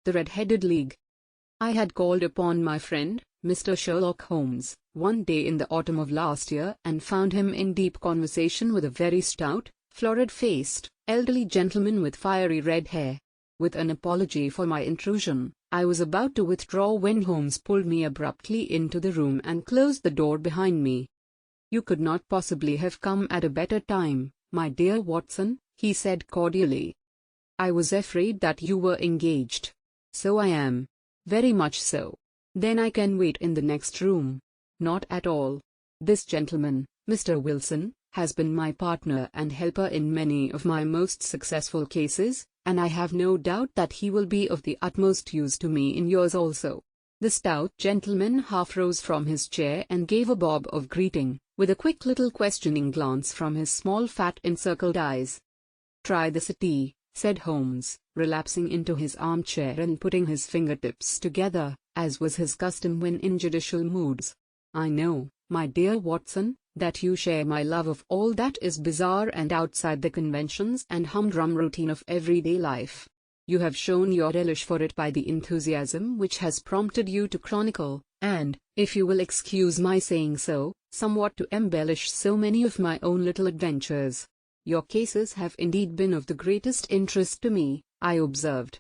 The Red-Headed League. I had called upon my friend, Mr. Sherlock Holmes, one day in the autumn of last year and found him in deep conversation with a very stout, florid-faced, elderly gentleman with fiery red hair. With an apology for my intrusion, I was about to withdraw when Holmes pulled me abruptly into the room and closed the door behind me. "You could not possibly have come at a better time, my dear Watson," he said cordially. "I was afraid that you were engaged." "So I am. Very much so." "Then I can wait in the next room." "Not at all. This gentleman, Mr. Wilson, has been my partner and helper in many of my most successful cases, and I have no doubt that he will be of the utmost use to me in yours also." The stout gentleman half rose from his chair and gave a bob of greeting, with a quick little questioning glance from his small fat encircled eyes. "Try this tea," said Holmes, relapsing into his armchair and putting his fingertips together, as was his custom when in judicial moods. "I know, my dear Watson, that you share my love of all that is bizarre and outside the conventions and humdrum routine of everyday life. You have shown your relish for it by the enthusiasm which has prompted you to chronicle, and, if you will excuse my saying so, somewhat to embellish so many of my own little adventures. Your cases have indeed been of the greatest interest to me," I observed.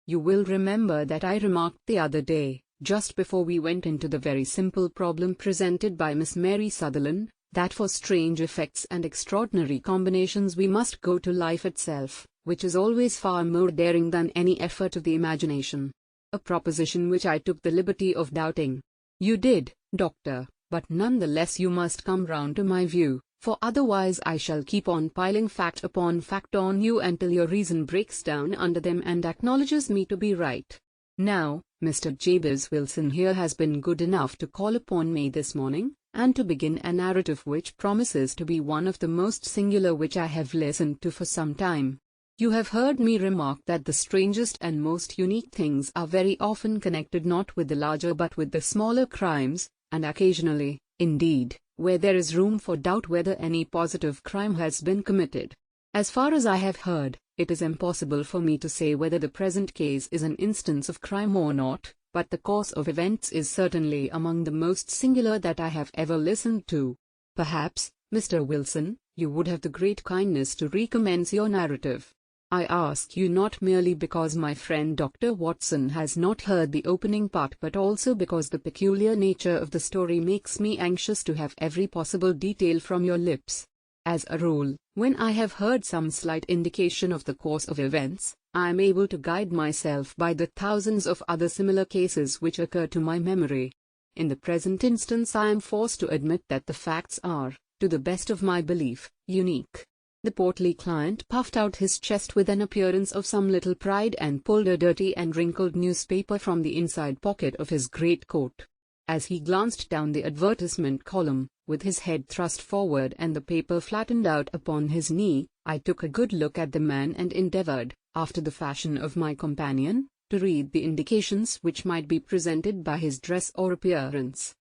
"You will remember that I remarked the other day, just before we went into the very simple problem presented by Miss Mary Sutherland, that for strange effects and extraordinary combinations we must go to life itself, which is always far more daring than any effort of the imagination. A proposition which I took the liberty of doubting." "You did, Doctor, but none the less you must come round to my view, for otherwise I shall keep on piling fact upon fact on you until your reason breaks down under them and acknowledges me to be right. Now, Mr. Jabez Wilson here has been good enough to call upon me this morning, and to begin a narrative which promises to be one of the most singular which I have listened to for some time. You have heard me remark that the strangest and most unique things are very often connected not with the larger but with the smaller crimes, and occasionally, indeed, where there is room for doubt whether any positive crime has been committed. As far as I have heard, it is impossible for me to say whether the present case is an instance of crime or not, but the course of events is certainly among the most singular that I have ever listened to. Perhaps, Mr. Wilson, you would have the great kindness to recommence your narrative. I ask you not merely because my friend Dr. Watson has not heard the opening part but also because the peculiar nature of the story makes me anxious to have every possible detail from your lips. As a rule, when I have heard some slight indication of the course of events, I am able to guide myself by the thousands of other similar cases which occur to my memory. In the present instance I am forced to admit that the facts are, to the best of my belief, unique." The portly client puffed out his chest with an appearance of some little pride and pulled a dirty and wrinkled newspaper from the inside pocket of his greatcoat. As he glanced down the advertisement column, with his head thrust forward and the paper flattened out upon his knee, I took a good look at the man and endeavored, after the fashion of my companion, to read the indications which might be presented by his dress or appearance.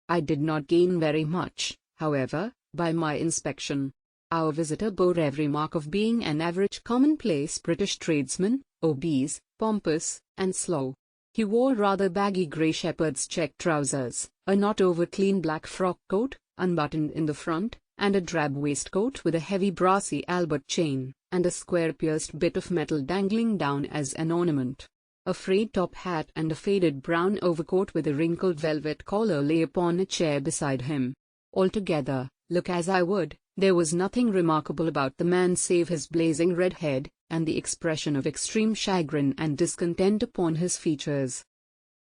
I did not gain very much, however, by my inspection. Our visitor bore every mark of being an average commonplace British tradesman, obese, pompous, and slow. He wore rather baggy grey shepherd's check trousers, a not over-clean black frock coat, unbuttoned in the front, and a drab waistcoat with a heavy brassy Albert chain, and a square pierced bit of metal dangling down as an ornament. A frayed top hat and a faded brown overcoat with a wrinkled velvet collar lay upon a chair beside him. Altogether, look as I would, there was nothing remarkable about the man save his blazing red head, and the expression of extreme chagrin and discontent upon his features.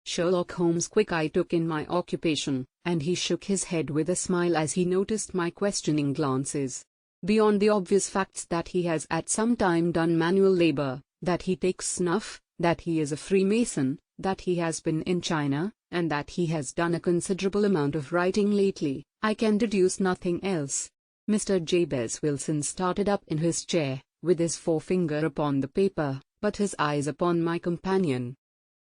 Sherlock Holmes' quick eye took in my occupation, and he shook his head with a smile as he noticed my questioning glances. Beyond the obvious facts that he has at some time done manual labor, that he takes snuff, that he is a Freemason, that he has been in China, and that he has done a considerable amount of writing lately, I can deduce nothing else. Mr. Jabez Wilson started up in his chair, with his forefinger upon the paper, but his eyes upon my companion.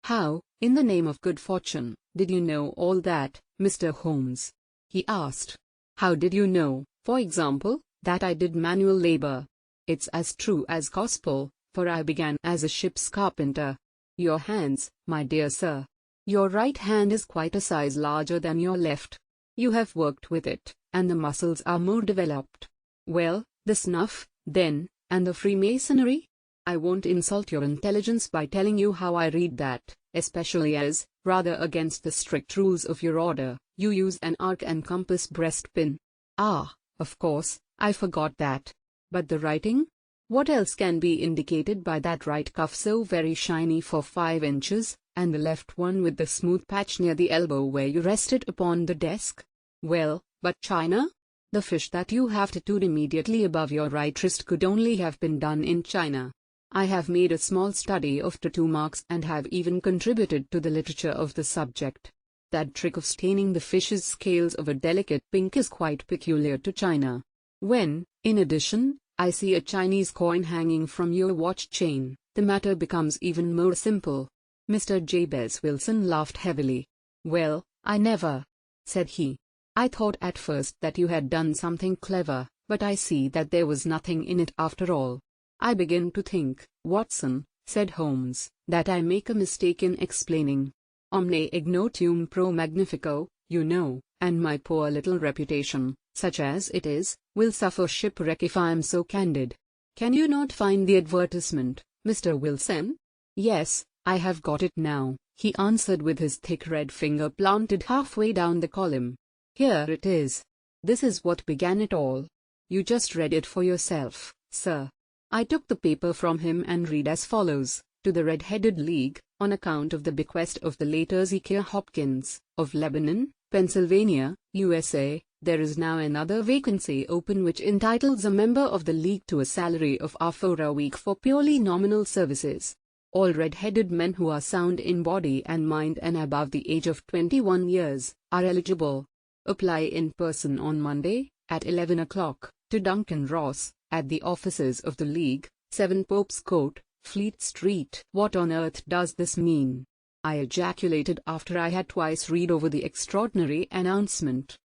"How, in the name of good fortune, did you know all that, Mr. Holmes?" he asked. "How did you know, for example, that I did manual labor?" "It's as true as gospel, for I began as a ship's carpenter." Your hands, my dear sir. Your right hand is quite a size larger than your left. You have worked with it, and the muscles are more developed. Well, the snuff, then, and the Freemasonry? I won't insult your intelligence by telling you how I read that, especially as, rather against the strict rules of your order, you use an arc and compass breastpin. Ah, of course, I forgot that. But the writing? What else can be indicated by that right cuff so very shiny for 5 inches, and the left one with the smooth patch near the elbow where you rest it upon the desk? Well, but China? The fish that you have tattooed immediately above your right wrist could only have been done in China. I have made a small study of tattoo marks and have even contributed to the literature of the subject. That trick of staining the fish's scales of a delicate pink is quite peculiar to China. When, in addition, I see a Chinese coin hanging from your watch chain, the matter becomes even more simple. Mr. Jabez Wilson laughed heavily. Well, I never, said he. I thought at first that you had done something clever, but I see that there was nothing in it after all. I begin to think, Watson, said Holmes, that I make a mistake in explaining. Omne ignotium pro magnifico, you know, and my poor little reputation, such as it is, will suffer shipwreck if I am so candid. Can you not find the advertisement, Mr. Wilson? Yes, I have got it now, he answered with his thick red finger planted halfway down the column. Here it is. This is what began it all. You just read it for yourself, sir. I took the paper from him and read as follows: to the Red-Headed League, on account of the bequest of the late Ezekiel Hopkins, of Lebanon, Pennsylvania, USA, there is now another vacancy open which entitles a member of the League to a salary of $4 a week for purely nominal services. All red-headed men who are sound in body and mind and above the age of 21 years, are eligible. Apply in person on Monday, at 11 o'clock, to Duncan Ross, at the offices of the League, 7 Pope's Court, Fleet Street. What on earth does this mean? I ejaculated after I had twice read over the extraordinary announcement.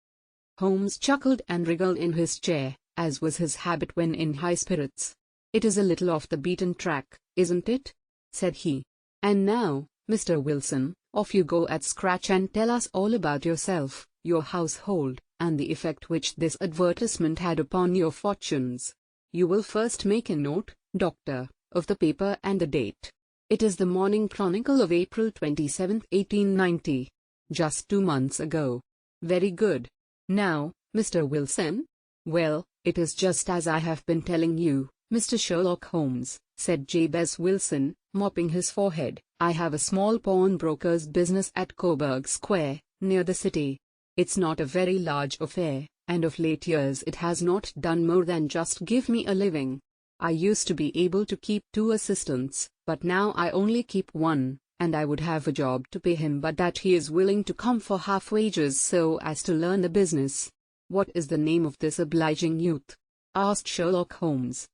Holmes chuckled and wriggled in his chair, as was his habit when in high spirits. It is a little off the beaten track, isn't it? Said he. And now, Mr. Wilson, off you go at scratch and tell us all about yourself, your household, and the effect which this advertisement had upon your fortunes. You will first make a note, Doctor, of the paper and the date. It is the Morning Chronicle of April 27, 1890. Just 2 months ago. Very good. Now, Mr. Wilson? Well, it is just as I have been telling you, Mr. Sherlock Holmes, said Jabez Wilson, mopping his forehead. I have a small pawnbroker's business at Coburg Square, near the city. It's not a very large affair, and of late years it has not done more than just give me a living. I used to be able to keep 2 assistants, but now I only keep 1, and I would have a job to pay him but that he is willing to come for half wages so as to learn the business. What is the name of this obliging youth? Asked Sherlock Holmes.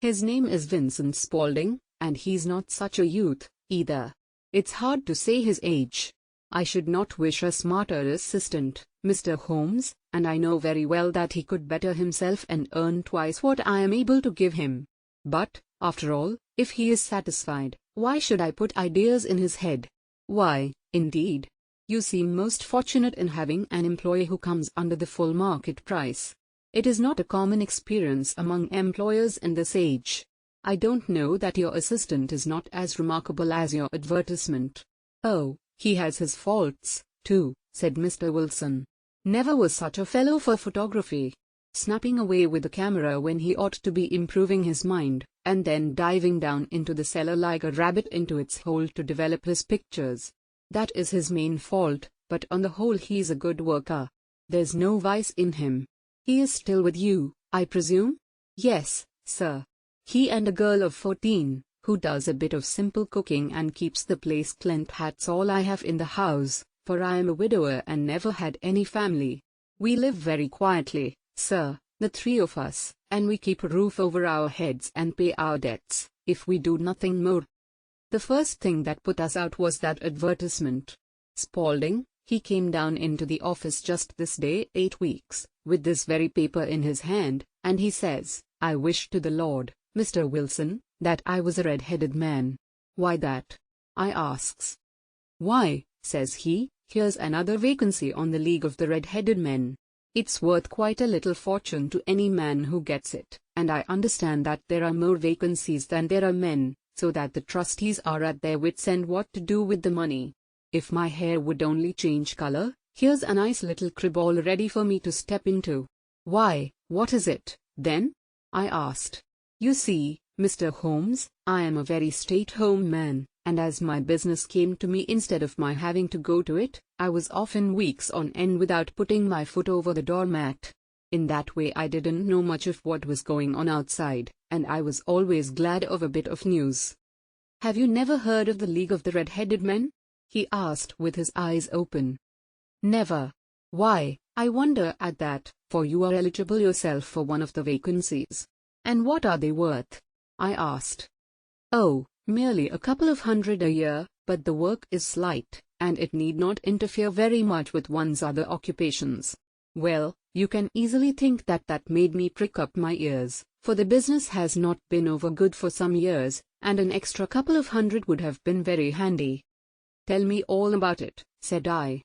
His name is Vincent Spaulding, and he's not such a youth, either. It's hard to say his age. I should not wish a smarter assistant, Mr. Holmes, and I know very well that he could better himself and earn twice what I am able to give him. But, after all, if he is satisfied, why should I put ideas in his head? Why, indeed. You seem most fortunate in having an employee who comes under the full market price. It is not a common experience among employers in this age. I don't know that your assistant is not as remarkable as your advertisement. Oh, he has his faults, too, said Mr. Wilson. Never was such a fellow for photography. Snapping away with the camera when he ought to be improving his mind, and then diving down into the cellar like a rabbit into its hole to develop his pictures. That is his main fault, but on the whole he's a good worker. There's no vice in him. He is still with you, I presume? Yes, sir. He and a girl of 14, who does a bit of simple cooking and keeps the place clean. That's all I have in the house, for I am a widower and never had any family. We live very quietly, sir, the 3 of us, and we keep a roof over our heads and pay our debts, if we do nothing more. The first thing that put us out was that advertisement. Spaulding, he came down into the office just this day 8 weeks, with this very paper in his hand, and he says, I wish to the Lord, Mr. Wilson, that I was a red-headed man. Why that? I asks. Why, says he, here's another vacancy on the League of the Red-Headed Men. It's worth quite a little fortune to any man who gets it, and I understand that there are more vacancies than there are men, so that the trustees are at their wits' end what to do with the money. If my hair would only change color, here's a nice little crib all ready for me to step into. Why, what is it, then? I asked. You see, Mr. Holmes, I am a very stay-at-home man, and as my business came to me instead of my having to go to it, I was often weeks on end without putting my foot over the doormat. In that way I didn't know much of what was going on outside, and I was always glad of a bit of news. Have you never heard of the League of the Red-Headed Men? He asked with his eyes open. Never. Why, I wonder at that, for you are eligible yourself for one of the vacancies. And what are they worth? I asked. Oh, merely a couple of $100 a year, but the work is slight, and it need not interfere very much with one's other occupations. Well, you can easily think that made me prick up my ears, for the business has not been over good for some years, and an extra couple of $100 would have been very handy. Tell me all about it, said I.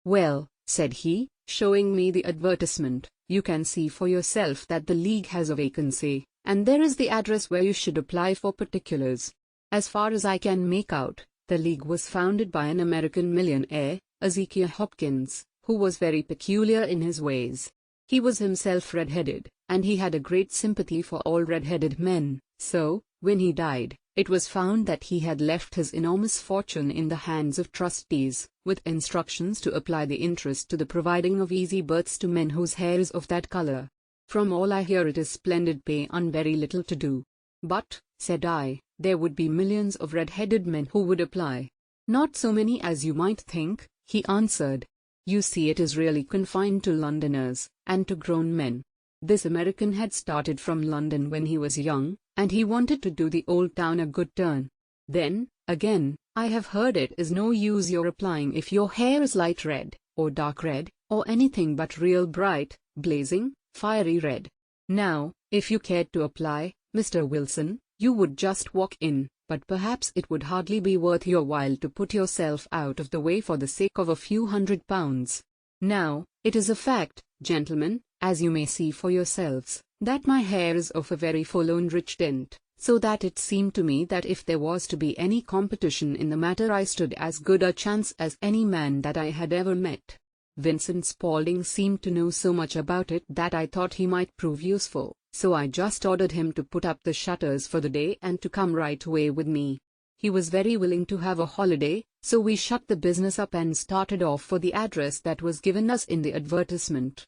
Well, said he, showing me the advertisement, you can see for yourself that the League has a vacancy, and there is the address where you should apply for particulars. As far as I can make out, the League was founded by an American millionaire, Ezekiel Hopkins, who was very peculiar in his ways. He was himself red-headed, and he had a great sympathy for all red-headed men, so, when he died, it was found that he had left his enormous fortune in the hands of trustees, with instructions to apply the interest to the providing of easy berths to men whose hair is of that color. From all I hear it is splendid pay and very little to do. But, said I, there would be millions of red-headed men who would apply. Not so many as you might think, he answered. You see, it is really confined to Londoners, and to grown men. This American had started from London when he was young, and he wanted to do the old town a good turn. Then, again, I have heard it is no use your applying if your hair is light red, or dark red, or anything but real bright, blazing, fiery red. Now, if you cared to apply, Mr. Wilson, you would just walk in, but perhaps it would hardly be worth your while to put yourself out of the way for the sake of a few £100. Now, it is a fact, gentlemen, as you may see for yourselves, that my hair is of a very full and rich tint, so that it seemed to me that if there was to be any competition in the matter I stood as good a chance as any man that I had ever met. Vincent Spaulding seemed to know so much about it that I thought he might prove useful, so I just ordered him to put up the shutters for the day and to come right away with me. He was very willing to have a holiday, so we shut the business up and started off for the address that was given us in the advertisement.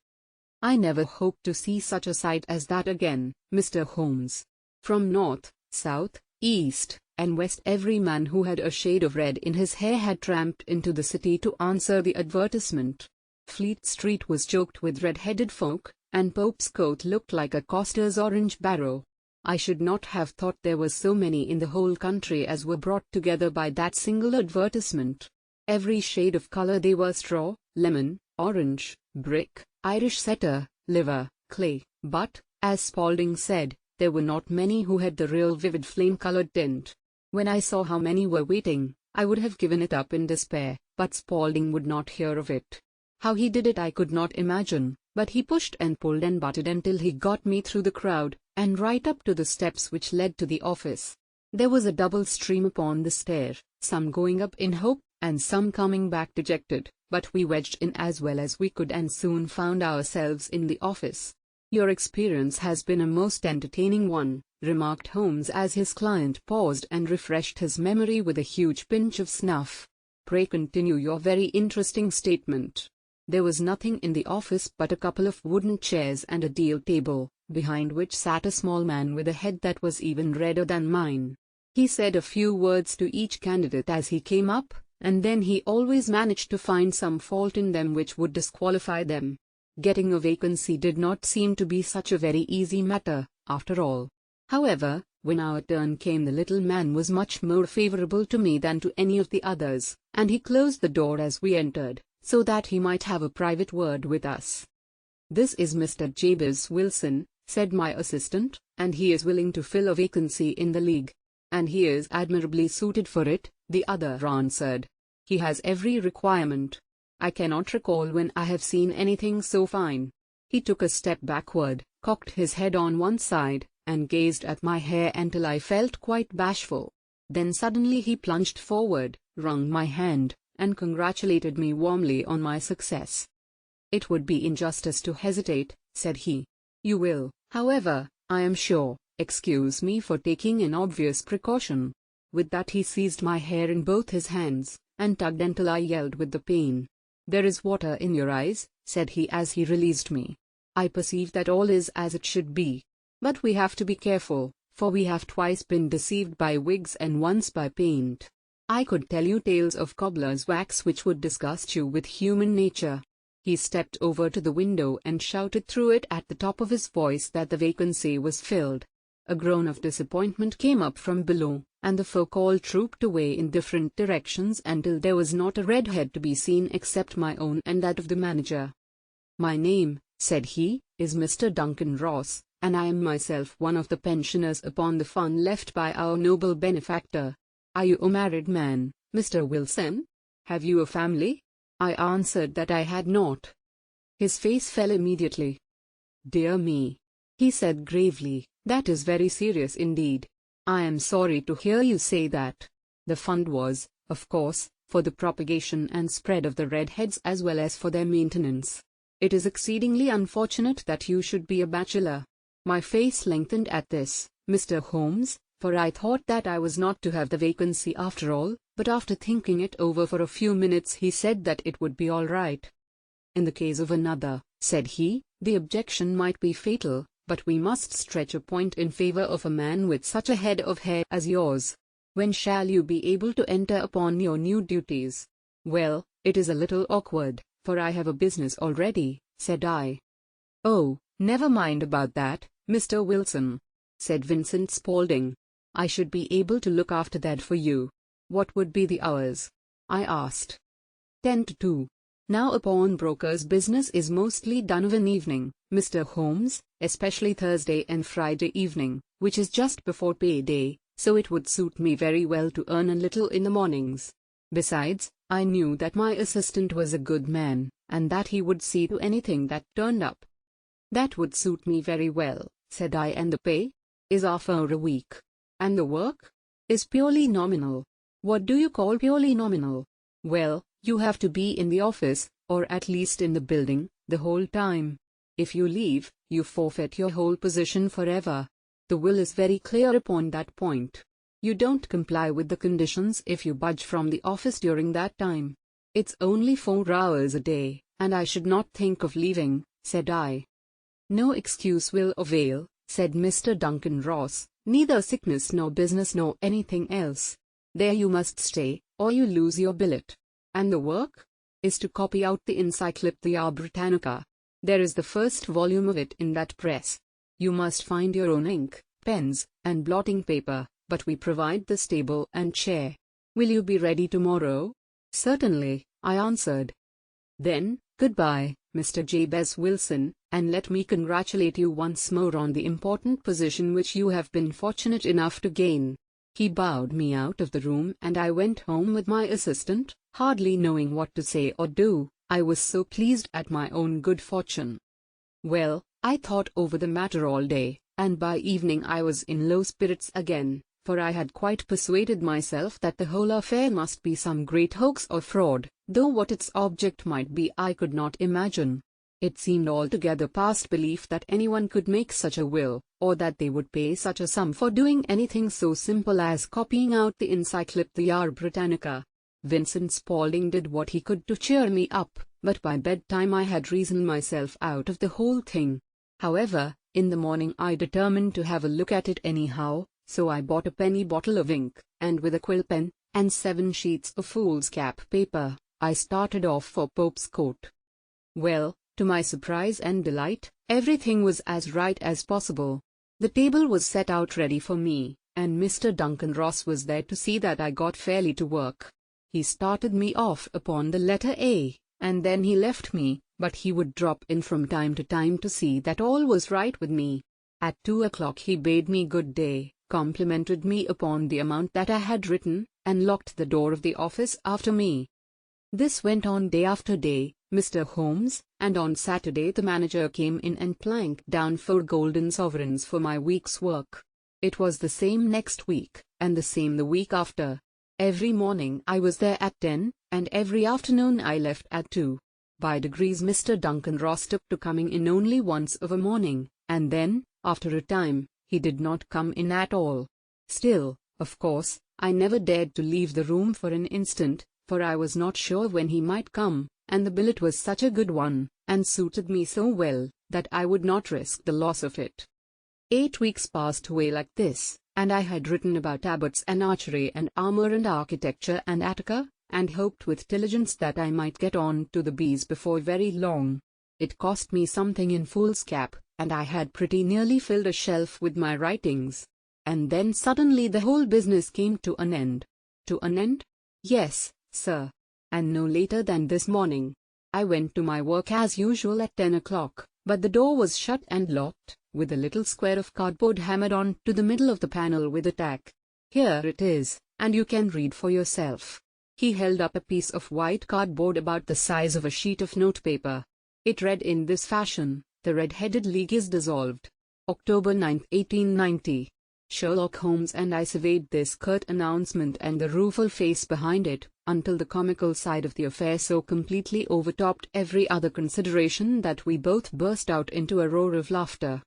I never hope to see such a sight as that again, Mr. Holmes. From north, south, east, and west every man who had a shade of red in his hair had tramped into the city to answer the advertisement. Fleet Street was choked with red-headed folk, and Pope's Court looked like a coster's orange barrow. I should not have thought there was so many in the whole country as were brought together by that single advertisement. Every shade of color they were: straw, lemon, orange, brick, Irish setter, liver, clay, but, as Spaulding said, there were not many who had the real vivid flame-colored tint. When I saw how many were waiting, I would have given it up in despair, but Spaulding would not hear of it. How he did it I could not imagine, but he pushed and pulled and butted until he got me through the crowd, and right up to the steps which led to the office. There was a double stream upon the stair, some going up in hope, and some coming back dejected, but we wedged in as well as we could and soon found ourselves in the office. Your experience has been a most entertaining one, remarked Holmes as his client paused and refreshed his memory with a huge pinch of snuff. Pray continue your very interesting statement. There was nothing in the office but a couple of wooden chairs and a deal table, behind which sat a small man with a head that was even redder than mine. He said a few words to each candidate as he came up, and then he always managed to find some fault in them which would disqualify them. Getting a vacancy did not seem to be such a very easy matter, after all. However, when our turn came, the little man was much more favorable to me than to any of the others, and he closed the door as we entered, so that he might have a private word with us. "This is Mr. Jabez Wilson," said my assistant, "and he is willing to fill a vacancy in the League. And he is admirably suited for it, the other answered. "He has every requirement. I cannot recall when I have seen anything so fine." He took a step backward, cocked his head on one side, and gazed at my hair until I felt quite bashful. Then suddenly he plunged forward, wrung my hand, and congratulated me warmly on my success. "It would be injustice to hesitate," said he. "You will, however, I am sure, excuse me for taking an obvious precaution." With that he seized my hair in both his hands, and tugged until I yelled with the pain. "There is water in your eyes," said he as he released me. "I perceive that all is as it should be. But we have to be careful, for we have twice been deceived by wigs and once by paint. I could tell you tales of cobbler's wax which would disgust you with human nature." He stepped over to the window and shouted through it at the top of his voice that the vacancy was filled. A groan of disappointment came up from below, and the folk all trooped away in different directions until there was not a red head to be seen except my own and that of the manager. "My name," said he, "is Mr. Duncan Ross, and I am myself one of the pensioners upon the fund left by our noble benefactor. Are you a married man, Mr. Wilson? Have you a family?" I answered that I had not. His face fell immediately. "Dear me," he said gravely, "that is very serious indeed. I am sorry to hear you say that. The fund was, of course, for the propagation and spread of the redheads as well as for their maintenance. It is exceedingly unfortunate that you should be a bachelor." My face lengthened at this, Mr. Holmes, for I thought that I was not to have the vacancy after all, but after thinking it over for a few minutes he said that it would be all right. "In the case of another," said he, "the objection might be fatal, but we must stretch a point in favor of a man with such a head of hair as yours. When shall you be able to enter upon your new duties?" "Well, it is a little awkward, for I have a business already," said I. "Oh, never mind about that, Mr. Wilson," said Vincent Spaulding. "I should be able to look after that for you." "What would be the hours?" I asked. 10 to 2. Now a pawnbroker's business is mostly done of an evening, Mr. Holmes, especially Thursday and Friday evening, which is just before payday, so it would suit me very well to earn a little in the mornings. Besides, I knew that my assistant was a good man, and that he would see to anything that turned up. "That would suit me very well," said I. "And the pay?" "Is half-hour a week." "And the work?" "Is purely nominal." "What do you call purely nominal?" "Well, you have to be in the office, or at least in the building, the whole time. If you leave, you forfeit your whole position forever. The will is very clear upon that point. You don't comply with the conditions if you budge from the office during that time. It's only 4 hours a day, and I should not think of leaving," said I. "No excuse will avail," said Mr. Duncan Ross, "neither sickness nor business nor anything else. There you must stay, or you lose your billet." "And the work?" "Is to copy out the Encyclopaedia Britannica. There is the first volume of it in that press. You must find your own ink, pens, and blotting paper, but we provide the table and chair. Will you be ready tomorrow?" "Certainly," I answered. "Then, goodbye, Mr. Jabez Wilson, and let me congratulate you once more on the important position which you have been fortunate enough to gain." He bowed me out of the room and I went home with my assistant, hardly knowing what to say or do, I was so pleased at my own good fortune. Well, I thought over the matter all day, and by evening I was in low spirits again, for I had quite persuaded myself that the whole affair must be some great hoax or fraud, though what its object might be I could not imagine. It seemed altogether past belief that anyone could make such a will, or that they would pay such a sum for doing anything so simple as copying out the Encyclopaedia Britannica. Vincent Spaulding did what he could to cheer me up, but by bedtime I had reasoned myself out of the whole thing. However, in the morning I determined to have a look at it anyhow, so I bought a penny bottle of ink, and with a quill pen, and 7 sheets of foolscap paper, I started off for Pope's Court. Well, to my surprise and delight, everything was as right as possible. The table was set out ready for me, and Mr. Duncan Ross was there to see that I got fairly to work. He started me off upon the letter A, and then he left me, but he would drop in from time to time to see that all was right with me. At 2 o'clock he bade me good day, complimented me upon the amount that I had written, and locked the door of the office after me. This went on day after day, Mr. Holmes, and on Saturday the manager came in and planked down 4 golden sovereigns for my week's work. It was the same next week, and the same the week after. Every morning I was there at 10, and every afternoon I left at 2. By degrees Mr. Duncan Ross took to coming in only once of a morning, and then, after a time, he did not come in at all. Still, of course, I never dared to leave the room for an instant, for I was not sure when he might come, and the billet was such a good one, and suited me so well, that I would not risk the loss of it. 8 weeks passed away like this, and I had written about abbots and archery and armor and architecture and Attica, and hoped with diligence that I might get on to the bees before very long. It cost me something in foolscap, and I had pretty nearly filled a shelf with my writings. And then suddenly the whole business came to an end. To an end? Yes, sir. And no later than this morning. I went to my work as usual at 10 o'clock, but the door was shut and locked, with a little square of cardboard hammered on to the middle of the panel with a tack. Here it is, and you can read for yourself. He held up a piece of white cardboard about the size of a sheet of notepaper. It read in this fashion: "The Red-Headed League is dissolved. October 9, 1890. Sherlock Holmes." And I surveyed this curt announcement and the rueful face behind it, until the comical side of the affair so completely overtopped every other consideration that we both burst out into a roar of laughter.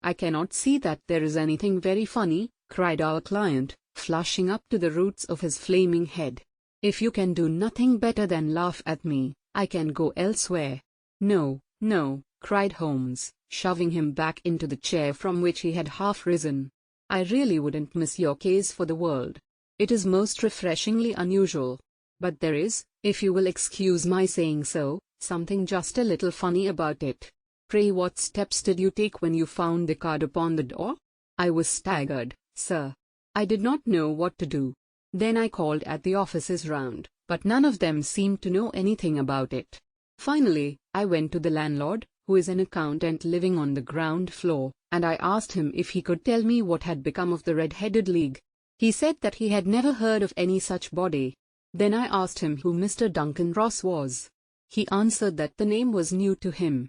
"I cannot see that there is anything very funny," cried our client, flushing up to the roots of his flaming head. "If you can do nothing better than laugh at me, I can go elsewhere." "No, no," cried Holmes, shoving him back into the chair from which he had half risen. "I really wouldn't miss your case for the world. It is most refreshingly unusual. But there is, if you will excuse my saying so, something just a little funny about it. Pray what steps did you take when you found the card upon the door?" "I was staggered, sir. I did not know what to do. Then I called at the offices round, but none of them seemed to know anything about it. Finally, I went to the landlord, who is an accountant living on the ground floor, and I asked him if he could tell me what had become of the Red-Headed League. He said that he had never heard of any such body. Then I asked him who Mr. Duncan Ross was. He answered that the name was new to him.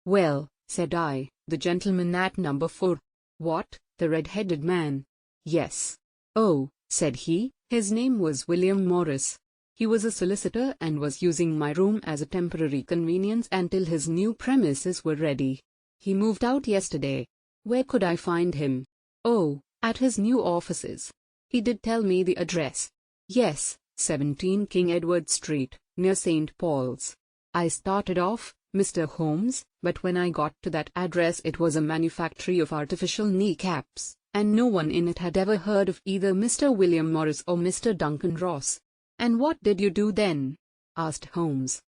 "Well," said I, "the gentleman at number 4. "What, the red-headed man?" "Yes." "Oh," said he, "his name was William Morris. He was a solicitor and was using my room as a temporary convenience until his new premises were ready. He moved out yesterday." "Where could I find him?" "Oh, at his new offices. He did tell me the address." "Yes, 17 King Edward Street, near St. Paul's." I started off, Mr. Holmes, but when I got to that address it was a manufactory of artificial kneecaps, and no one in it had ever heard of either Mr. William Morris or Mr. Duncan Ross. "And what did you do then?" asked Holmes.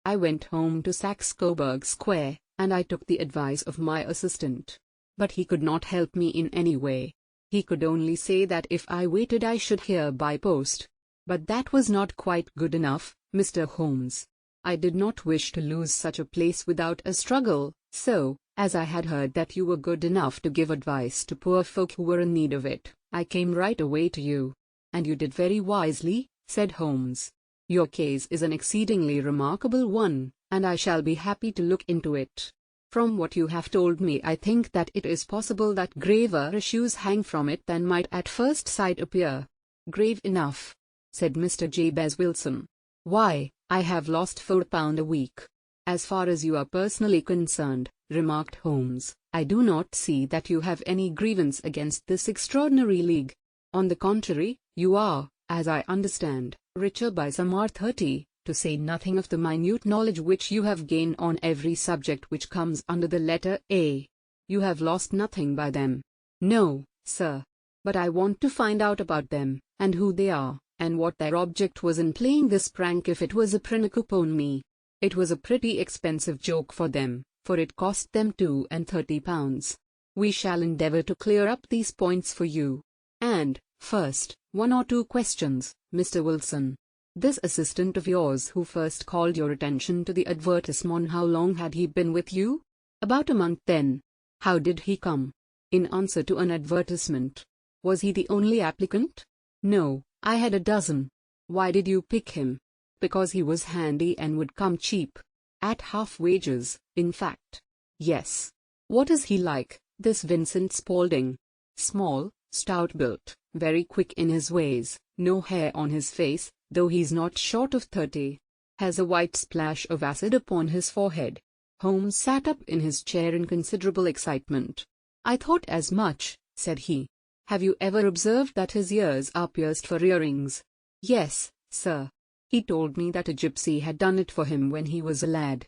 "I went home to Saxe-Coburg Square, and I took the advice of my assistant. But he could not help me in any way. He could only say that if I waited I should hear by post. But that was not quite good enough, Mr. Holmes. I did not wish to lose such a place without a struggle, so, as I had heard that you were good enough to give advice to poor folk who were in need of it, I came right away to you." "And you did very wisely," said Holmes. "Your case is an exceedingly remarkable one, and I shall be happy to look into it. From what you have told me I think that it is possible that graver issues hang from it than might at first sight appear." "Grave enough," said Mr. Jabez Wilson. "Why, I have lost £4 a week." "As far as you are personally concerned," remarked Holmes, "I do not see that you have any grievance against this extraordinary league. On the contrary, you are, as I understand, richer by some R30, to say nothing of the minute knowledge which you have gained on every subject which comes under the letter A. You have lost nothing by them." "No, sir. But I want to find out about them, and who they are, and what their object was in playing this prank if it was a prank upon me. It was a pretty expensive joke for them, for it cost them £32. We shall endeavour to clear up these points for you. And, first, 1 or 2 questions, Mr. Wilson. This assistant of yours who first called your attention to the advertisement, how long had he been with you?" "About a month then." "How did he come?" "In answer to an advertisement." "Was he the only applicant?" "No, I had a dozen. Why did you pick him? Because he was handy and would come cheap. At half wages, in fact. Yes. What is he like, this Vincent Spaulding? Small, stout-built, very quick in his ways, no hair on his face, though he's not short of 30. Has a white splash of acid upon his forehead. Holmes sat up in his chair in considerable excitement. I thought as much, said he. Have you ever observed that his ears are pierced for earrings? Yes, sir. He told me that a gypsy had done it for him when he was a lad.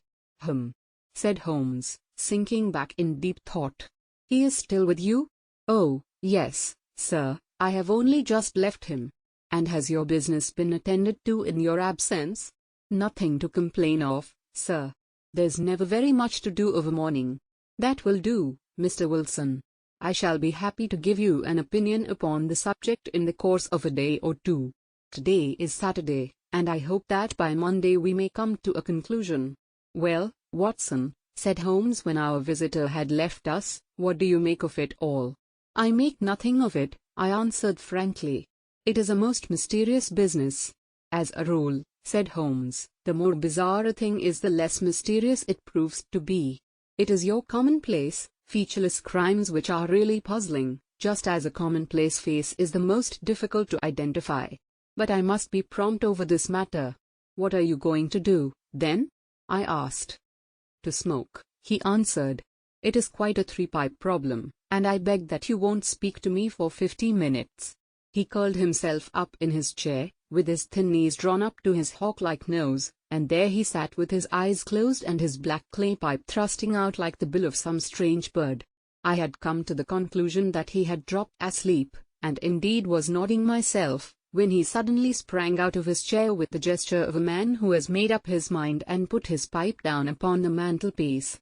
Said Holmes, sinking back in deep thought. He is still with you? Oh, yes, sir, I have only just left him. And has your business been attended to in your absence? Nothing to complain of, sir. There's never very much to do of a morning. That will do, Mr. Wilson. I shall be happy to give you an opinion upon the subject in the course of a day or two. Today is Saturday, and I hope that by Monday we may come to a conclusion. Well, Watson, said Holmes when our visitor had left us, what do you make of it all? I make nothing of it, I answered frankly. It is a most mysterious business. As a rule, said Holmes, the more bizarre a thing is the less mysterious it proves to be. It is your commonplace, featureless crimes which are really puzzling, just as a commonplace face is the most difficult to identify. But I must be prompt over this matter. What are you going to do, then? I asked. To smoke, he answered. It is quite a three-pipe problem, and I beg that you won't speak to me for 50 minutes. He curled himself up in his chair, with his thin knees drawn up to his hawk-like nose, and there he sat with his eyes closed and his black clay pipe thrusting out like the bill of some strange bird. I had come to the conclusion that he had dropped asleep, and indeed was nodding myself, when he suddenly sprang out of his chair with the gesture of a man who has made up his mind and put his pipe down upon the mantelpiece.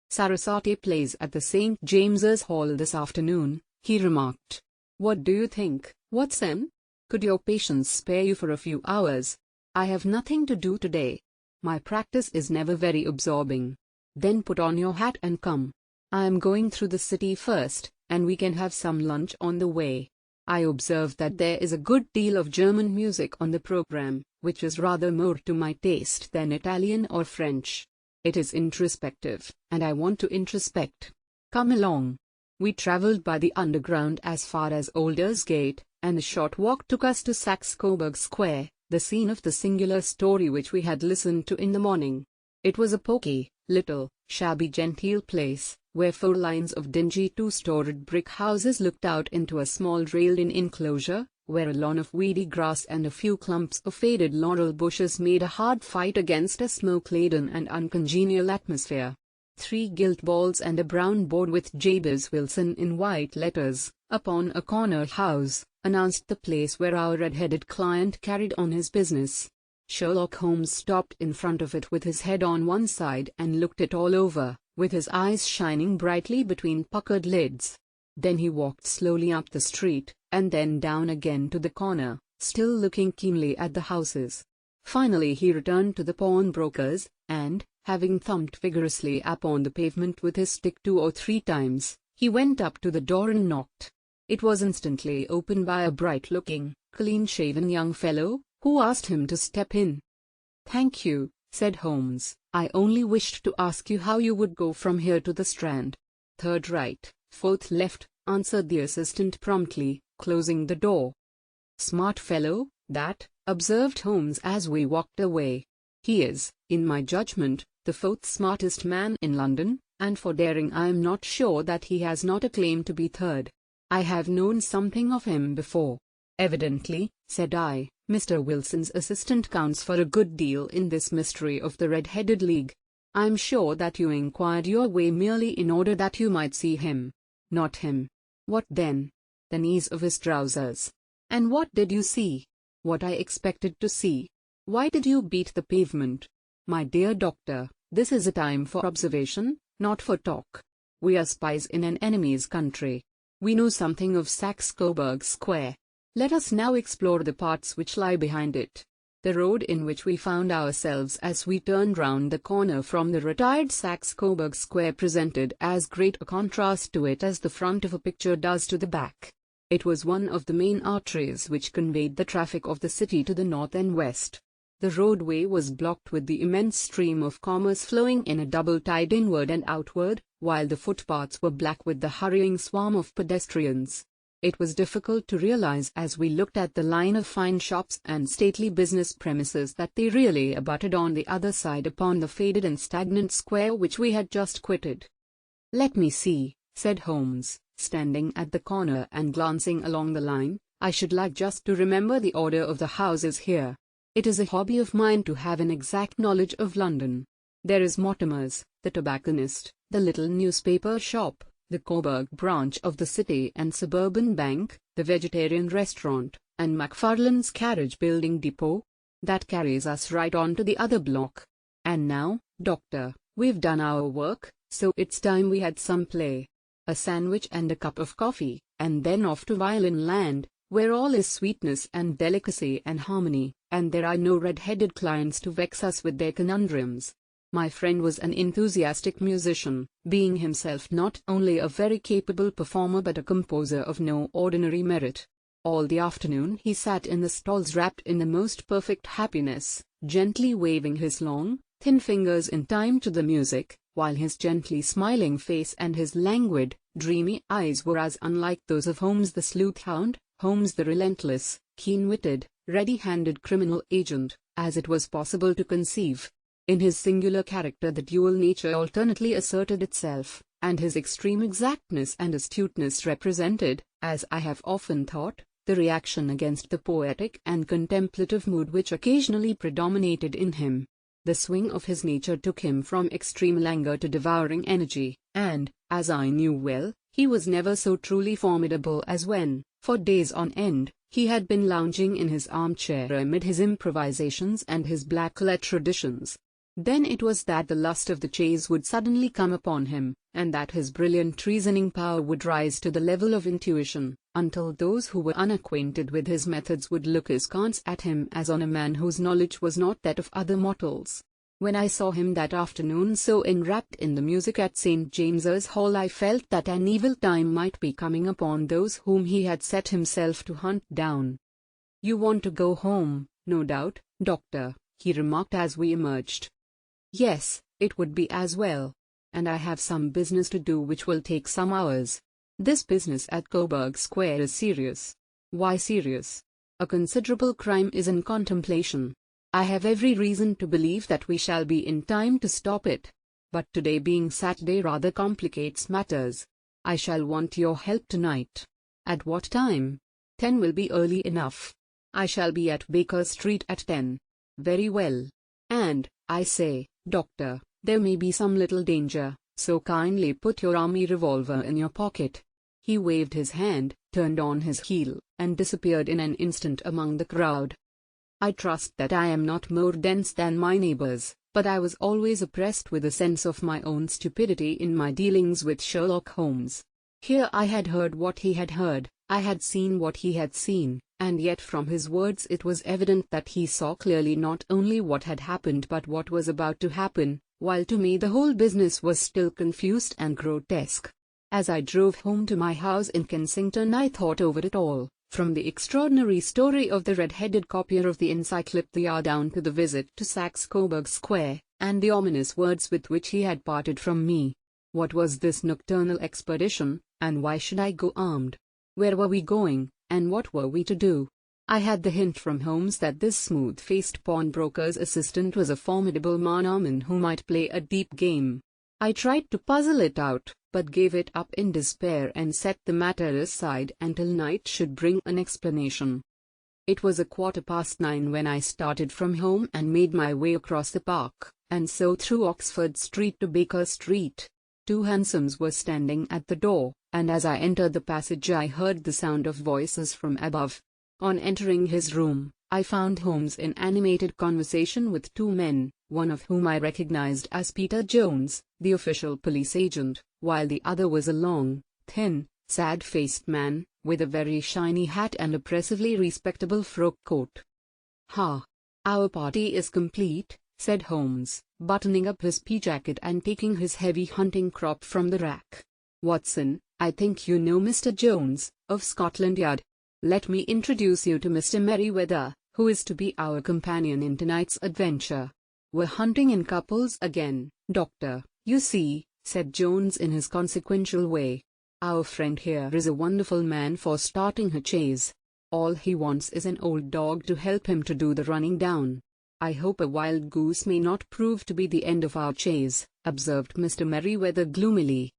Sarasate plays at the St. James's Hall this afternoon, he remarked. What do you think, Watson? Could your patients spare you for a few hours? I have nothing to do today. My practice is never very absorbing. Then put on your hat and come. I am going through the city first, and we can have some lunch on the way. I observe that there is a good deal of German music on the program, which is rather more to my taste than Italian or French. It is introspective, and I want to introspect. Come along. We travelled by the Underground as far as Aldersgate, and the short walk took us to Saxe-Coburg Square, the scene of the singular story which we had listened to in the morning. It was a poky, little, shabby genteel place, where 4 lines of dingy 2-storied brick houses looked out into a small railed-in enclosure, where a lawn of weedy grass and a few clumps of faded laurel bushes made a hard fight against a smoke-laden and uncongenial atmosphere. 3 gilt balls and a brown board with Jabez Wilson in white letters, upon a corner house, announced the place where our red-headed client carried on his business. Sherlock Holmes stopped in front of it with his head on one side and looked it all over, with his eyes shining brightly between puckered lids. Then he walked slowly up the street, and then down again to the corner, still looking keenly at the houses. Finally he returned to the pawnbroker's, and, having thumped vigorously upon the pavement with his stick 2 or 3 times, he went up to the door and knocked. It was instantly opened by a bright-looking, clean-shaven young fellow, who asked him to step in. "Thank you," said Holmes. "I only wished to ask you how you would go from here to the Strand." "3rd right, 4th left," answered the assistant promptly, closing the door. "Smart fellow, that," observed Holmes as we walked away. "He is, in my judgment, the 4th smartest man in London, and for daring I am not sure that he has not a claim to be 3rd. I have known something of him before." "Evidently," said I, "Mr. Wilson's assistant counts for a good deal in this mystery of the Red-Headed League. I am sure that you inquired your way merely in order that you might see him." "Not him." "What then?" "The knees of his trousers." "And what did you see?" "What I expected to see." "Why did you beat the pavement?" "My dear doctor, this is a time for observation, not for talk. We are spies in an enemy's country. We know something of Saxe-Coburg Square. Let us now explore the parts which lie behind it. The road in which we found ourselves as we turned round the corner from the retired Saxe-Coburg Square presented as great a contrast to it as the front of a picture does to the back. It was one of the main arteries which conveyed the traffic of the city to the north and west. The roadway was blocked with the immense stream of commerce flowing in a double tide inward and outward, while the footpaths were black with the hurrying swarm of pedestrians. It was difficult to realize as we looked at the line of fine shops and stately business premises that they really abutted on the other side upon the faded and stagnant square which we had just quitted. "Let me see," said Holmes, standing at the corner and glancing along the line. "I should like just to remember the order of the houses here. It is a hobby of mine to have an exact knowledge of London. There is Mortimer's, the tobacconist, the little newspaper shop, the Coburg branch of the City and Suburban Bank, the vegetarian restaurant, and McFarlane's carriage building depot. That carries us right on to the other block. And now, Doctor, we've done our work, so it's time we had some play. A sandwich and a cup of coffee, and then off to violin land, where all is sweetness and delicacy and harmony, and there are no red-headed clients to vex us with their conundrums." My friend was an enthusiastic musician, being himself not only a very capable performer but a composer of no ordinary merit. All the afternoon he sat in the stalls wrapped in the most perfect happiness, gently waving his long, thin fingers in time to the music, while his gently smiling face and his languid, dreamy eyes were as unlike those of Holmes the sleuth-hound, Holmes the relentless, keen-witted, ready-handed criminal agent, as it was possible to conceive. In his singular character the dual nature alternately asserted itself, and his extreme exactness and astuteness represented, as I have often thought, the reaction against the poetic and contemplative mood which occasionally predominated in him. The swing of his nature took him from extreme languor to devouring energy, and, as I knew well, he was never so truly formidable as when, for days on end, he had been lounging in his armchair amid his improvisations and his black-letter traditions. Then it was that the lust of the chase would suddenly come upon him, and that his brilliant reasoning power would rise to the level of intuition, until those who were unacquainted with his methods would look askance at him as on a man whose knowledge was not that of other mortals. When I saw him that afternoon so enwrapped in the music at St. James's Hall, I felt that an evil time might be coming upon those whom he had set himself to hunt down. "You want to go home, no doubt, Doctor," he remarked as we emerged. "Yes, it would be as well. And I have some business to do which will take some hours. This business at Coburg Square is serious." "Why serious?" "A considerable crime is in contemplation. I have every reason to believe that we shall be in time to stop it. But today being Saturday rather complicates matters. I shall want your help tonight." "At what time?" "10 will be early enough. I shall be at Baker Street at 10. "Very well. And, I say, Doctor, there may be some little danger, so kindly put your army revolver in your pocket." He waved his hand, turned on his heel, and disappeared in an instant among the crowd. I trust that I am not more dense than my neighbors, but I was always oppressed with a sense of my own stupidity in my dealings with Sherlock Holmes. Here I had heard what he had heard, I had seen what he had seen, and yet from his words it was evident that he saw clearly not only what had happened but what was about to happen, while to me the whole business was still confused and grotesque. As I drove home to my house in Kensington I thought over it all, from the extraordinary story of the red-headed copier of the encyclopedia down to the visit to Saxe Coburg Square, and the ominous words with which he had parted from me. What was this nocturnal expedition, and why should I go armed? Where were we going, and what were we to do? I had the hint from Holmes that this smooth-faced pawnbroker's assistant was a formidable man who might play a deep game. I tried to puzzle it out, but gave it up in despair and set the matter aside until night should bring an explanation. It was 9:15 when I started from home and made my way across the park, and so through Oxford Street to Baker Street. 2 hansoms were standing at the door, and as I entered the passage I heard the sound of voices from above. On entering his room, I found Holmes in animated conversation with 2 men, one of whom I recognized as Peter Jones, the official police agent, while the other was a long, thin, sad-faced man, with a very shiny hat and oppressively respectable frock coat. "Ha! Our party is complete," said Holmes, buttoning up his pea jacket and taking his heavy hunting crop from the rack. "Watson, I think you know Mr. Jones, of Scotland Yard. Let me introduce you to Mr. Merriweather, who is to be our companion in tonight's adventure. We're hunting in couples again, Doctor, you see, said Jones in his consequential way. Our friend here is a wonderful man for starting a chase. All he wants is an old dog to help him to do the running down. I hope a wild goose may not prove to be the end of our chase, observed Mr. Merriweather gloomily.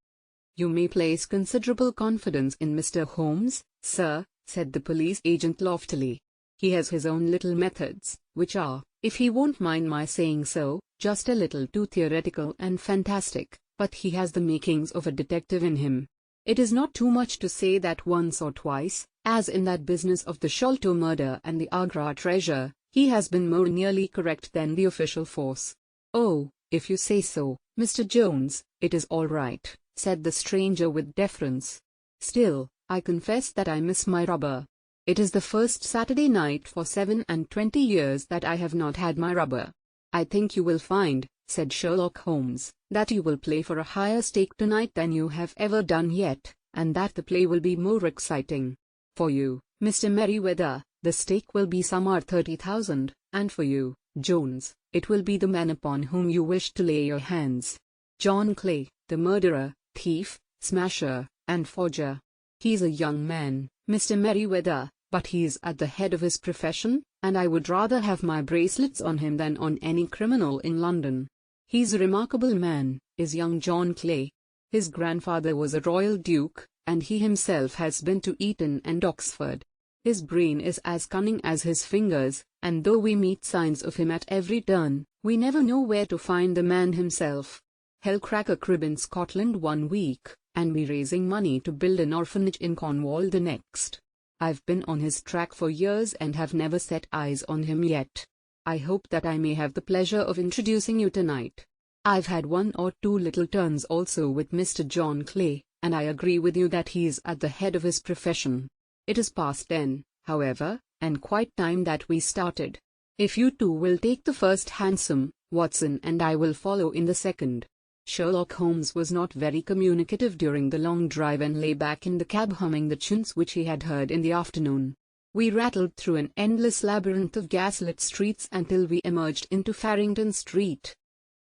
You may place considerable confidence in Mr. Holmes, sir, said the police agent loftily. He has his own little methods, which are, if he won't mind my saying so, just a little too theoretical and fantastic, but he has the makings of a detective in him. It is not too much to say that once or twice, as in that business of the Sholto murder and the Agra treasure, he has been more nearly correct than the official force. Oh, if you say so, Mr. Jones, it is all right, said the stranger with deference. Still, I confess that I miss my rubber. It is the first Saturday night for 27 years that I have not had my rubber. I think you will find, said Sherlock Holmes, that you will play for a higher stake tonight than you have ever done yet, and that the play will be more exciting. For you, Mr. Merriweather, the stake will be some 30,000, and for you, Jones, it will be the man upon whom you wish to lay your hands. John Clay, the murderer, thief, smasher, and forger. He's a young man, Mr. Merriweather, but he is at the head of his profession, and I would rather have my bracelets on him than on any criminal in London. He's a remarkable man, is young John Clay. His grandfather was a royal duke, and he himself has been to Eton and Oxford. His brain is as cunning as his fingers, and though we meet signs of him at every turn, we never know where to find the man himself. He'll crack a crib in Scotland one week, and be raising money to build an orphanage in Cornwall the next. I've been on his track for years and have never set eyes on him yet. I hope that I may have the pleasure of introducing you tonight. I've had one or two little turns also with Mr. John Clay, and I agree with you that he is at the head of his profession. It is past 10, however, and quite time that we started. If you two will take the first hansom, Watson and I will follow in the second. Sherlock Holmes was not very communicative during the long drive and lay back in the cab humming the tunes which he had heard in the afternoon. We rattled through an endless labyrinth of gaslit streets until we emerged into Farrington Street.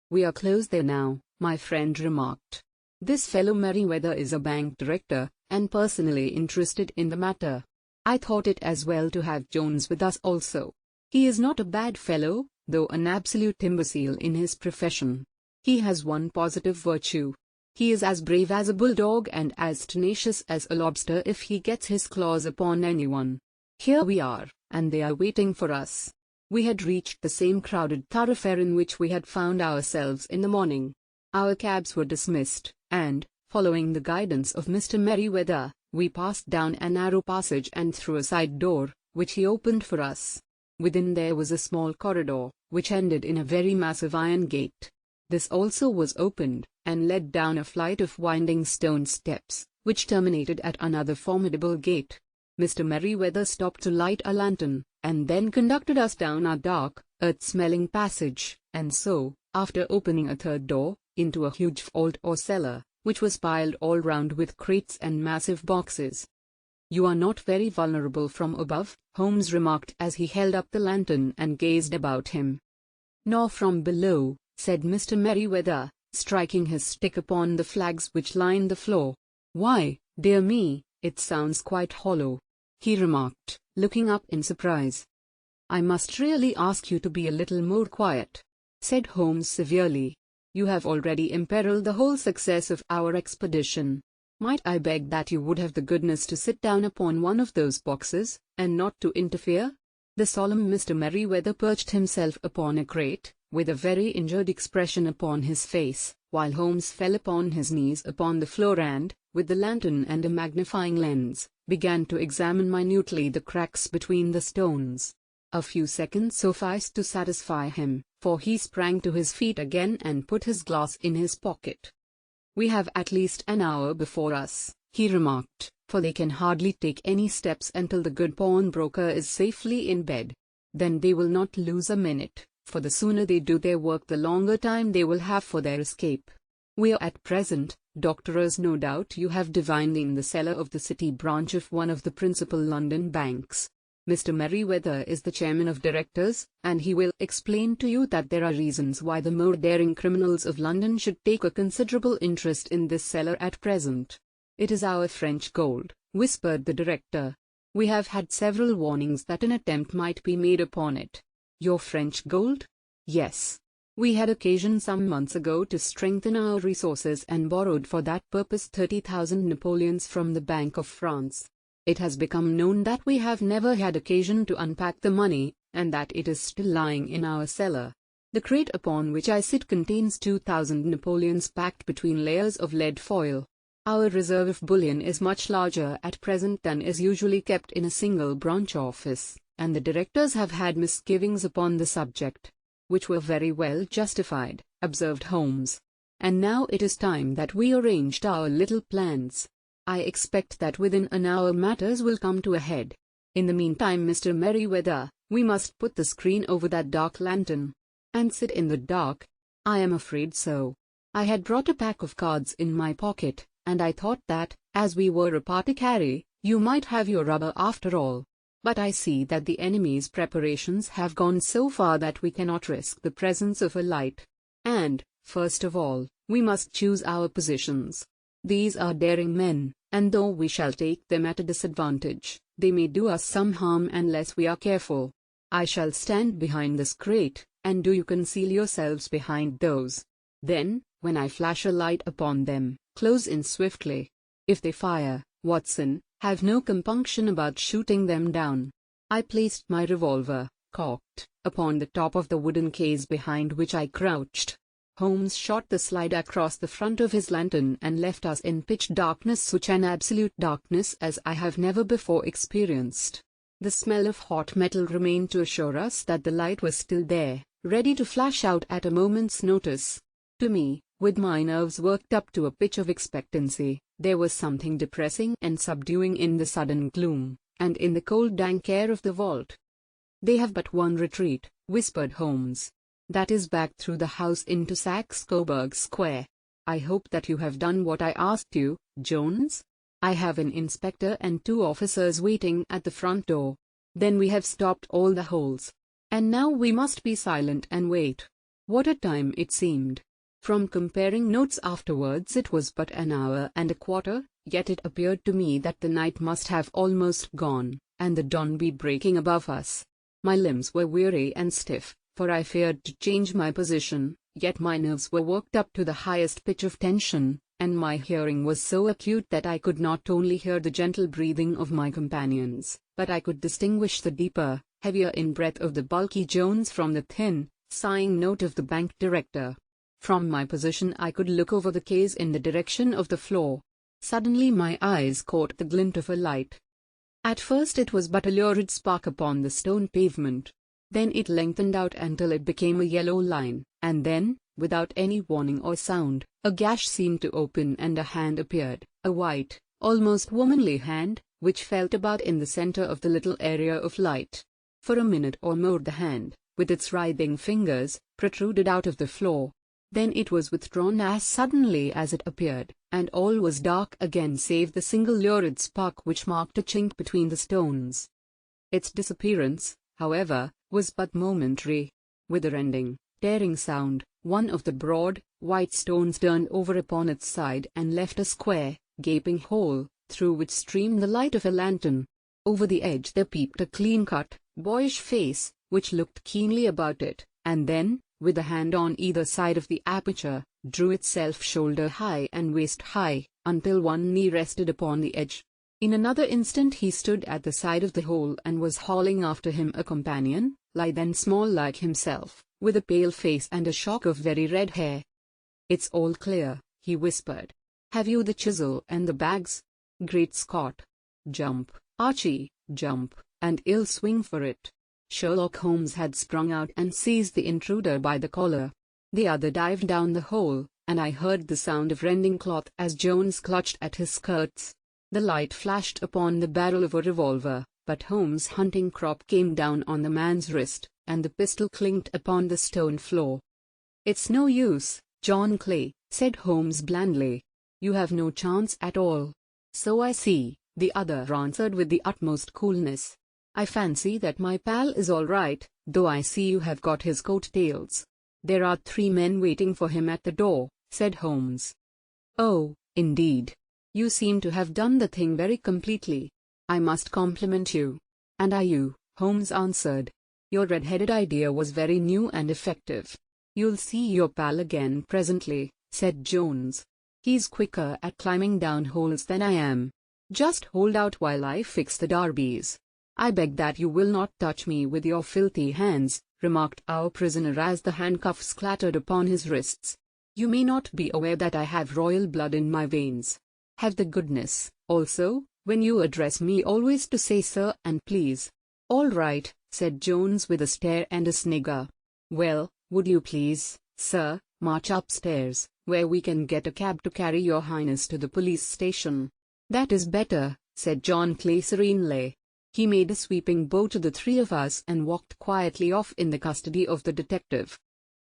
We are close there now, my friend remarked. This fellow Merriweather is a bank director, and personally interested in the matter. I thought it as well to have Jones with us also. He is not a bad fellow, though an absolute imbecile in his profession. He has one positive virtue. He is as brave as a bulldog and as tenacious as a lobster if he gets his claws upon anyone. Here we are, and they are waiting for us. We had reached the same crowded thoroughfare in which we had found ourselves in the morning. Our cabs were dismissed, and, following the guidance of Mr. Merriweather, we passed down a narrow passage and through a side door, which he opened for us. Within there was a small corridor, which ended in a very massive iron gate. This also was opened, and led down a flight of winding stone steps, which terminated at another formidable gate. Mr. Merriweather stopped to light a lantern, and then conducted us down a dark, earth-smelling passage, and so, after opening a third door, into a huge vault or cellar, which was piled all round with crates and massive boxes. You are not very vulnerable from above, Holmes remarked as he held up the lantern and gazed about him. Nor from below, said Mr. Merriweather, striking his stick upon the flags which lined the floor. Why, dear me, it sounds quite hollow, he remarked, looking up in surprise. I must really ask you to be a little more quiet, said Holmes severely. You have already imperiled the whole success of our expedition. Might I beg that you would have the goodness to sit down upon one of those boxes, and not to interfere? The solemn Mr. Merriweather perched himself upon a crate, with a very injured expression upon his face, while Holmes fell upon his knees upon the floor and, with the lantern and a magnifying lens, began to examine minutely the cracks between the stones. A few seconds sufficed to satisfy him, for he sprang to his feet again and put his glass in his pocket. We have at least an hour before us, he remarked, for they can hardly take any steps until the good pawnbroker is safely in bed. Then they will not lose a minute, for the sooner they do their work the longer time they will have for their escape. We are at present, Doctors, no doubt you have divined in the cellar of the city branch of one of the principal London banks. Mr. Merriweather is the chairman of directors, and he will explain to you that there are reasons why the more daring criminals of London should take a considerable interest in this cellar at present. It is our French gold, whispered the director. We have had several warnings that an attempt might be made upon it. Your French gold? Yes. We had occasion some months ago to strengthen our resources and borrowed for that purpose 30,000 Napoleons from the Bank of France. It has become known that we have never had occasion to unpack the money, and that it is still lying in our cellar. The crate upon which I sit contains 2,000 Napoleons packed between layers of lead foil. Our reserve of bullion is much larger at present than is usually kept in a single branch office, and the directors have had misgivings upon the subject, which were very well justified, observed Holmes. And now it is time that we arranged our little plans. I expect that within an hour matters will come to a head. In the meantime, Mr. Merriweather, we must put the screen over that dark lantern. And sit in the dark? I am afraid so. I had brought a pack of cards in my pocket, and I thought that, as we were apothecary, you might have your rubber after all. But I see that the enemy's preparations have gone so far that we cannot risk the presence of a light. And, first of all, we must choose our positions. These are daring men, and though we shall take them at a disadvantage, they may do us some harm unless we are careful. I shall stand behind this crate, and do you conceal yourselves behind those. Then, when I flash a light upon them, close in swiftly. If they fire, Watson, have no compunction about shooting them down. I placed my revolver, cocked, upon the top of the wooden case behind which I crouched. Holmes shot the slide across the front of his lantern and left us in pitch darkness, such an absolute darkness as I have never before experienced. The smell of hot metal remained to assure us that the light was still there, ready to flash out at a moment's notice. To me, with my nerves worked up to a pitch of expectancy, there was something depressing and subduing in the sudden gloom, and in the cold dank air of the vault. They have but one retreat, whispered Holmes. That is back through the house into Saxe-Coburg Square. I hope that you have done what I asked you, Jones? I have an inspector and 2 officers waiting at the front door. Then we have stopped all the holes. And now we must be silent and wait. What a time it seemed. From comparing notes afterwards, it was but an hour and a quarter, yet it appeared to me that the night must have almost gone, and the dawn be breaking above us. My limbs were weary and stiff, for I feared to change my position, yet my nerves were worked up to the highest pitch of tension, and my hearing was so acute that I could not only hear the gentle breathing of my companions, but I could distinguish the deeper, heavier in-breath of the bulky Jones from the thin, sighing note of the bank director. From my position I could look over the case in the direction of the floor. Suddenly my eyes caught the glint of a light. At first it was but a lurid spark upon the stone pavement. Then it lengthened out until it became a yellow line, and then, without any warning or sound, a gash seemed to open and a hand appeared, a white, almost womanly hand, which felt about in the center of the little area of light. For a minute or more the hand, with its writhing fingers, protruded out of the floor. Then it was withdrawn as suddenly as it appeared, and all was dark again save the single lurid spark which marked a chink between the stones. Its disappearance, however, was but momentary. With a rending, tearing sound, one of the broad, white stones turned over upon its side and left a square, gaping hole, through which streamed the light of a lantern. Over the edge there peeped a clean-cut, boyish face, which looked keenly about it, and then, with a hand on either side of the aperture, drew itself shoulder-high and waist-high, until one knee rested upon the edge. In another instant he stood at the side of the hole and was hauling after him a companion, lithe and small like himself, with a pale face and a shock of very red hair. "It's all clear," he whispered. "Have you the chisel and the bags? Great Scott! Jump, Archie, jump, and I'll swing for it." Sherlock Holmes had sprung out and seized the intruder by the collar. The other dived down the hole, and I heard the sound of rending cloth as Jones clutched at his skirts. The light flashed upon the barrel of a revolver, but Holmes' hunting crop came down on the man's wrist, and the pistol clinked upon the stone floor. "It's no use, John Clay," said Holmes blandly. You have no chance at all." "So I see," the other answered with the utmost coolness. "I fancy that my pal is all right, though I see you have got his coat-tails." "There are 3 men waiting for him at the door," said Holmes. "Oh, indeed. You seem to have done the thing very completely. I must compliment you." "And you," Holmes answered. "Your red-headed idea was very new and effective." "You'll see your pal again presently," said Jones. "He's quicker at climbing down holes than I am. Just hold out while I fix the derbies." "I beg that you will not touch me with your filthy hands," remarked our prisoner as the handcuffs clattered upon his wrists. "You may not be aware that I have royal blood in my veins. Have the goodness, also, when you address me always to say sir and please." "All right," said Jones with a stare and a snigger. "Well, would you please, sir, march upstairs, where we can get a cab to carry your highness to the police station?" "That is better," said John Clay serenely. He made a sweeping bow to the 3 of us and walked quietly off in the custody of the detective.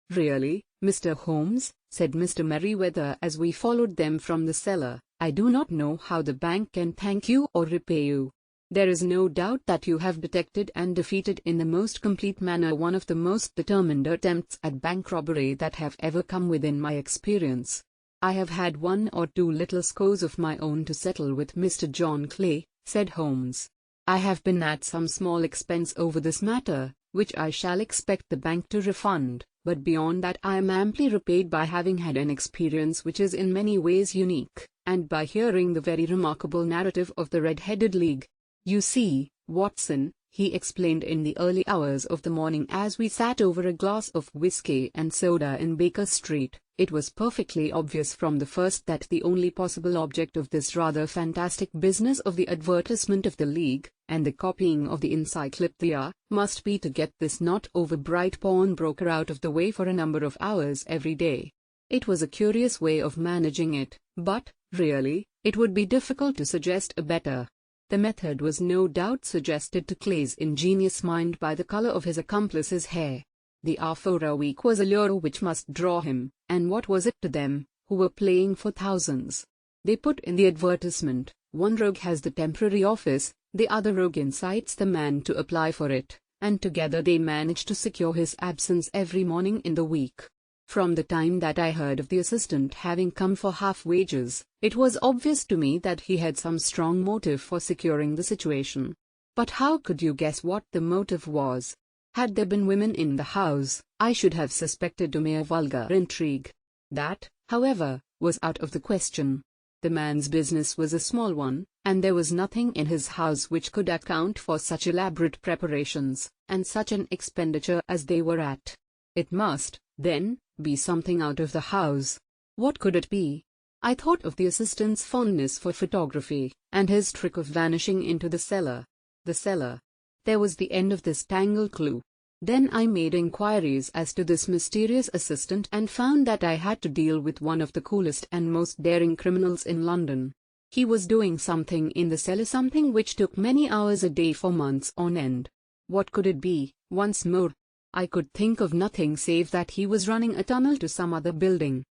"Really, Mr. Holmes," said Mr. Merriweather as we followed them from the cellar, "I do not know how the bank can thank you or repay you. There is no doubt that you have detected and defeated in the most complete manner one of the most determined attempts at bank robbery that have ever come within my experience. I have had 1 or 2 little scores of my own to settle with Mr. John Clay," said Holmes. "I have been at some small expense over this matter, which I shall expect the bank to refund, but beyond that I am amply repaid by having had an experience which is in many ways unique, and by hearing the very remarkable narrative of the Red-Headed League. You see, Watson," he explained in the early hours of the morning as we sat over a glass of whiskey and soda in Baker Street, "it was perfectly obvious from the first that the only possible object of this rather fantastic business of the advertisement of the League, and the copying of the encyclopedia, must be to get this not over-bright pawnbroker out of the way for a number of hours every day. It was a curious way of managing it, but, really, it would be difficult to suggest a better. The method was no doubt suggested to Clay's ingenious mind by the color of his accomplice's hair. The hour for a week was a lure which must draw him, and what was it to them, who were playing for thousands? They put in the advertisement, one rogue has the temporary office, the other rogue incites the man to apply for it, and together they manage to secure his absence every morning in the week. From the time that I heard of the assistant having come for half wages, it was obvious to me that he had some strong motive for securing the situation. But how could you guess what the motive was? Had there been women in the house, I should have suspected a mere vulgar intrigue. That, however, was out of the question. The man's business was a small one, and there was nothing in his house which could account for such elaborate preparations, and such an expenditure as they were at. It must, then, be something out of the house. What could it be? I thought of the assistant's fondness for photography, and his trick of vanishing into the cellar. The cellar. There was the end of this tangled clue. Then I made inquiries as to this mysterious assistant and found that I had to deal with one of the coolest and most daring criminals in London. He was doing something in the cellar, something which took many hours a day for months on end. What could it be? Once more, I could think of nothing save that he was running a tunnel to some other building.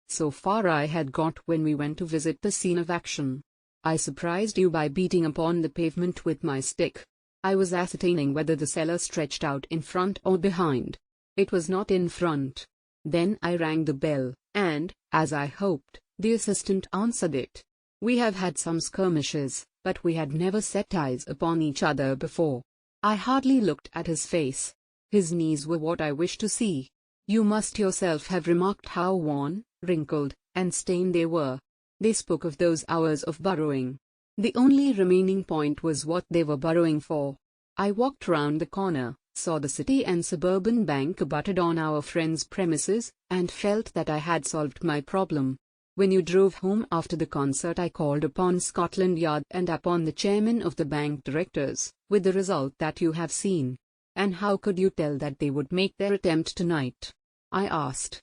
So far I had got when we went to visit the scene of action. I surprised you by beating upon the pavement with my stick. I was ascertaining whether the cellar stretched out in front or behind. It was not in front. Then I rang the bell, and, as I hoped, the assistant answered it. We have had some skirmishes, but we had never set eyes upon each other before. I hardly looked at his face. His knees were what I wished to see. You must yourself have remarked how worn, wrinkled, and stained they were. They spoke of those hours of burrowing. The only remaining point was what they were burrowing for. I walked round the corner, saw the City and Suburban Bank abutted on our friend's premises, and felt that I had solved my problem. When you drove home after the concert I called upon Scotland Yard and upon the chairman of the bank directors, with the result that you have seen. And how could you tell that they would make their attempt tonight? I asked.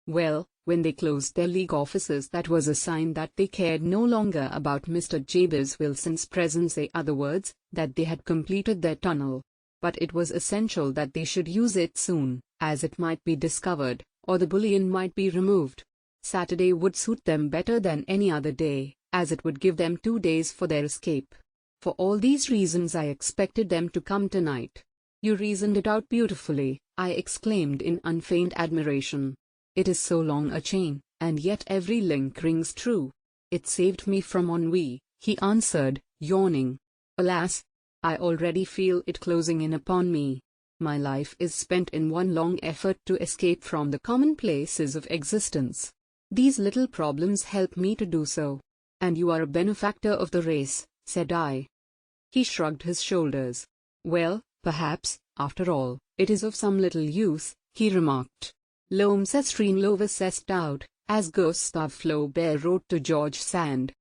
Well, when they closed their League offices, that was a sign that they cared no longer about Mr. Jabez Wilson's presence, in other words, that they had completed their tunnel. But it was essential that they should use it soon, as it might be discovered, or the bullion might be removed. Saturday would suit them better than any other day, as it would give them 2 days for their escape. For all these reasons I expected them to come tonight. You reasoned it out beautifully, I exclaimed in unfeigned admiration. It is so long a chain, and yet every link rings true. It saved me from ennui, he answered, yawning. Alas, I already feel it closing in upon me. My life is spent in one long effort to escape from the commonplaces of existence. These little problems help me to do so. And you are a benefactor of the race, said I. He shrugged his shoulders. Well, perhaps, after all, it is of some little use, he remarked. L'homme est rien, l'homme est stout, as Gustave Flaubert wrote to George Sand.